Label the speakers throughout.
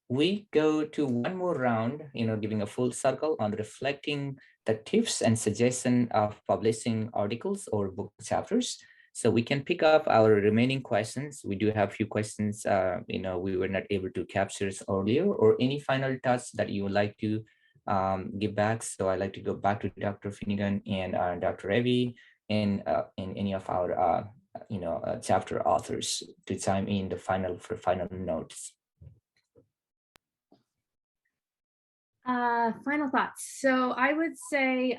Speaker 1: we go to one more round, giving a full circle on reflecting the tips and suggestion of publishing articles or book chapters. So we can pick up our remaining questions. We do have a few questions, we were not able to capture earlier, or any final thoughts that you would like to give back. So I'd like to go back to Dr. Finnigan and Dr. Raby and any of our chapter authors to chime in the final notes.
Speaker 2: Final thoughts. So I would say,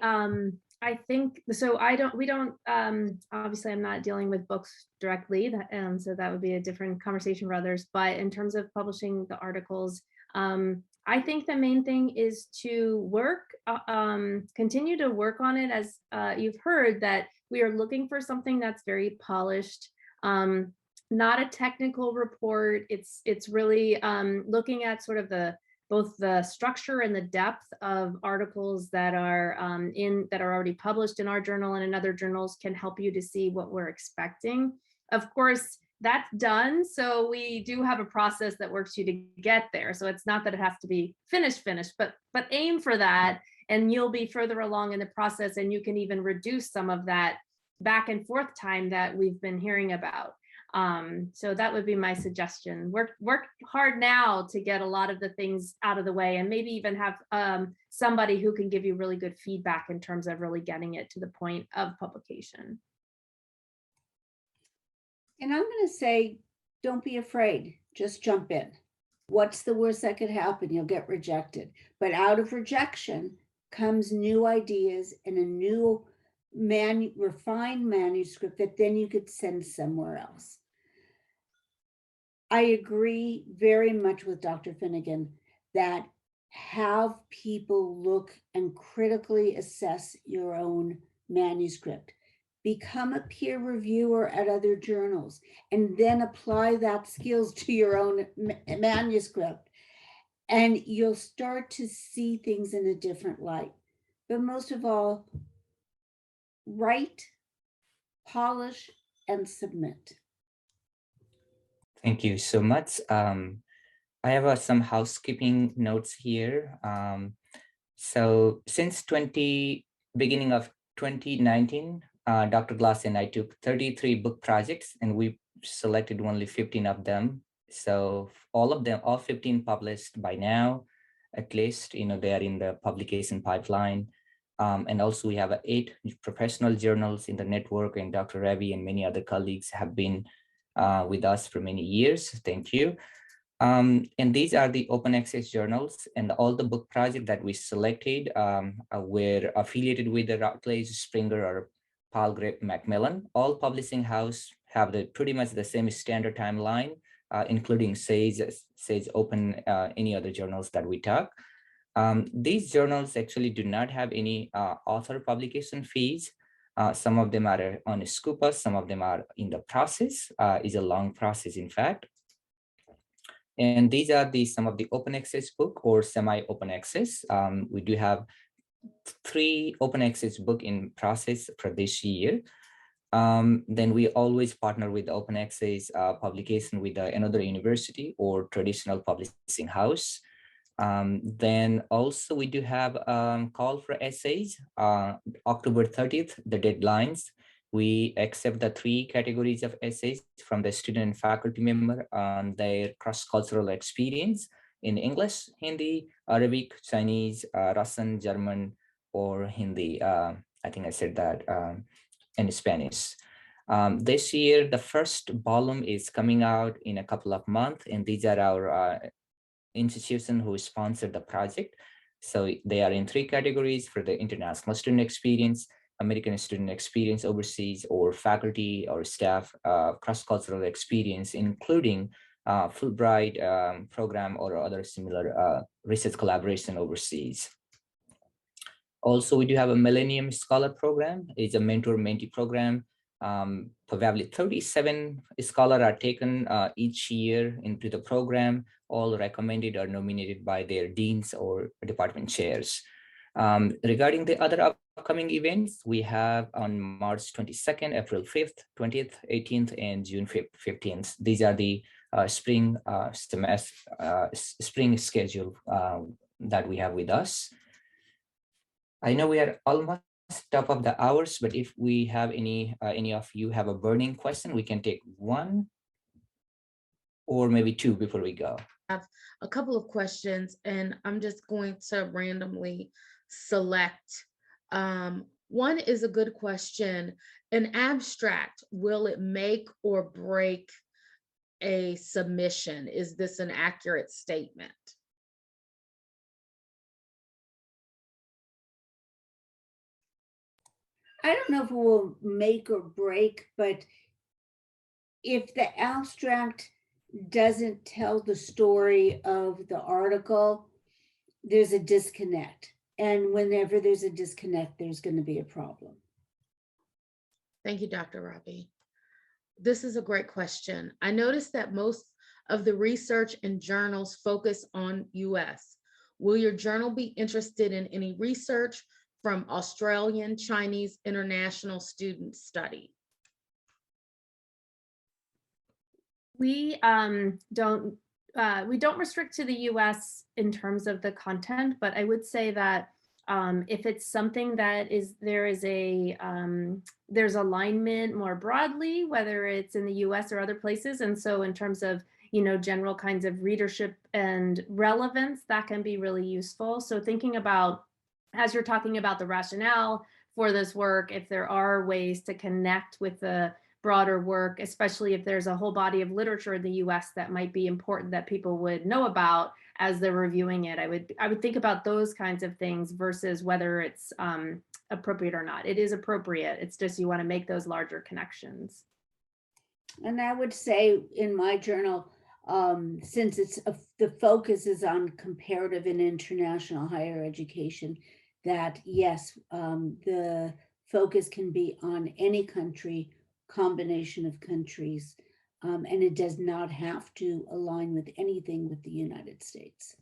Speaker 2: I think, so we don't, obviously I'm not dealing with books directly, so that would be a different conversation for others, but in terms of publishing the articles, I think the main thing is to continue to work on it. As you've heard, that we are looking for something that's very polished, not a technical report. It's really looking at sort of both the structure and the depth of articles that are already published in our journal and in other journals can help you to see what we're expecting. Of course, that's done. So we do have a process that works you to get there. So it's not that it has to be finished, but aim for that, and you'll be further along in the process, and you can even reduce some of that back and forth time that we've been hearing about. So that would be my suggestion. Work hard now to get a lot of the things out of the way, and maybe even have somebody who can give you really good feedback in terms of really getting it to the point of publication.
Speaker 3: And I'm going to say, don't be afraid, just jump in. What's the worst that could happen? You'll get rejected. But out of rejection comes new ideas and a new refined manuscript that then you could send somewhere else. I agree very much with Dr. Finnigan that have people look and critically assess your own manuscript. Become a peer reviewer at other journals, and then apply that skills to your own manuscript. And you'll start to see things in a different light. But most of all, write, polish, and submit.
Speaker 1: Thank you so much. I have some housekeeping notes here. So since beginning of 2019, Dr. Glass and I took 33 book projects, and we selected only 15 of them. So all 15 published by now, at least, they are in the publication pipeline. And also we have 8 professional journals in the network, and Dr. Raby and many other colleagues have been with us for many years. Thank you. And these are the open access journals, and all the book projects that we selected were affiliated with the Routledge, Springer, or Palgrave, Macmillan. All publishing house have pretty much the same standard timeline, including Sage Open, any other journals that we talk. These journals actually do not have any author publication fees. Some of them are on Scopus, some of them are in the process. It's a long process, in fact. And these are some of the open access book or semi-open access. We do have 3 open access book in process for this year. Then we always partner with open access publication with another university or traditional publishing house. Then also we do have call for essays. October 30th, the deadlines. We accept the 3 categories of essays from the student and faculty member on their cross-cultural experience in English, Hindi, Arabic, Chinese, Russian, German, or Hindi. I think I said that, in Spanish. This year, the first volume is coming out in a couple of months, and these are our institutions who sponsored the project. So they are in 3 categories for the international student experience, American student experience overseas, or faculty or staff cross-cultural experience, including Fulbright program or other similar research collaboration overseas. Also, we do have a Millennium Scholar program. It's a mentor-mentee program. Probably 37 scholars are taken each year into the program, all recommended or nominated by their deans or department chairs. Regarding the other upcoming events, we have on March 22nd, April 5th, 20th, 18th, and June 15th. These are the spring spring schedule that we have with us. I know we are almost top of the hours, but if we have any of you have a burning question, we can take one or maybe two before we go.
Speaker 4: I have a couple of questions, and I'm just going to randomly select. One is a good question. An abstract, will it make or break a submission? Is this an accurate statement?
Speaker 3: I don't know if it will make or break, but if the abstract doesn't tell the story of the article, there's a disconnect. And whenever there's a disconnect, there's going to be a problem.
Speaker 4: Thank you, Dr. Raby. This is a great question. I noticed that most of the research and journals focus on US. Will your journal be interested in any research from Australian, Chinese, international student study?
Speaker 2: We don't restrict to the US in terms of the content, but I would say that if it's something that there's alignment more broadly, whether it's in the US or other places. And so in terms of, general kinds of readership and relevance, that can be really useful. So thinking about, as you're talking about the rationale for this work, if there are ways to connect with the broader work, especially if there's a whole body of literature in the US that might be important that people would know about as they're reviewing it, I would think about those kinds of things versus whether it's appropriate or not. It is appropriate. It's just you want to make those larger connections.
Speaker 3: And I would say in my journal, since the focus is on comparative and international higher education, that yes, the focus can be on any country, combination of countries, and it does not have to align with anything with the United States.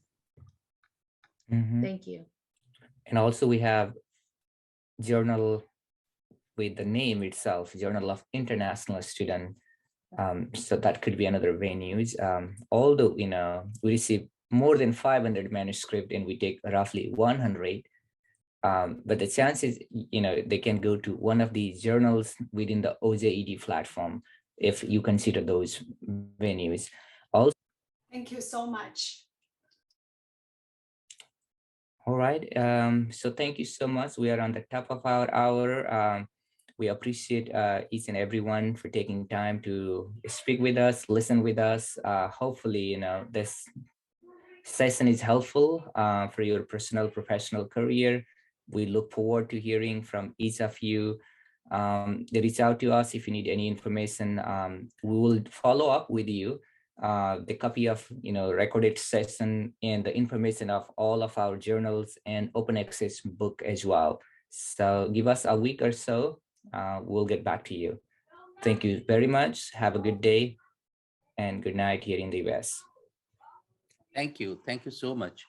Speaker 1: Mm-hmm.
Speaker 4: Thank you.
Speaker 1: And also we have journal with the name itself, Journal of International Student. So that could be another venues. Although, we receive more than 500 manuscripts and we take roughly 100, but the chances, they can go to one of the journals within the OJED platform if you consider those venues. Also,
Speaker 5: thank you so much.
Speaker 1: All right. So thank you so much. We are on the top of our hour. We appreciate each and everyone for taking time to speak with us, listen with us. Hopefully, this session is helpful for your personal, professional career. We look forward to hearing from each of you. Reach out to us if you need any information. We will follow up with you. The copy of recorded session and the information of all of our journals and open access book as well. So give us a week or so. We'll get back to you. Thank you very much. Have a good day and good night here in the US.
Speaker 6: Thank you. Thank you so much.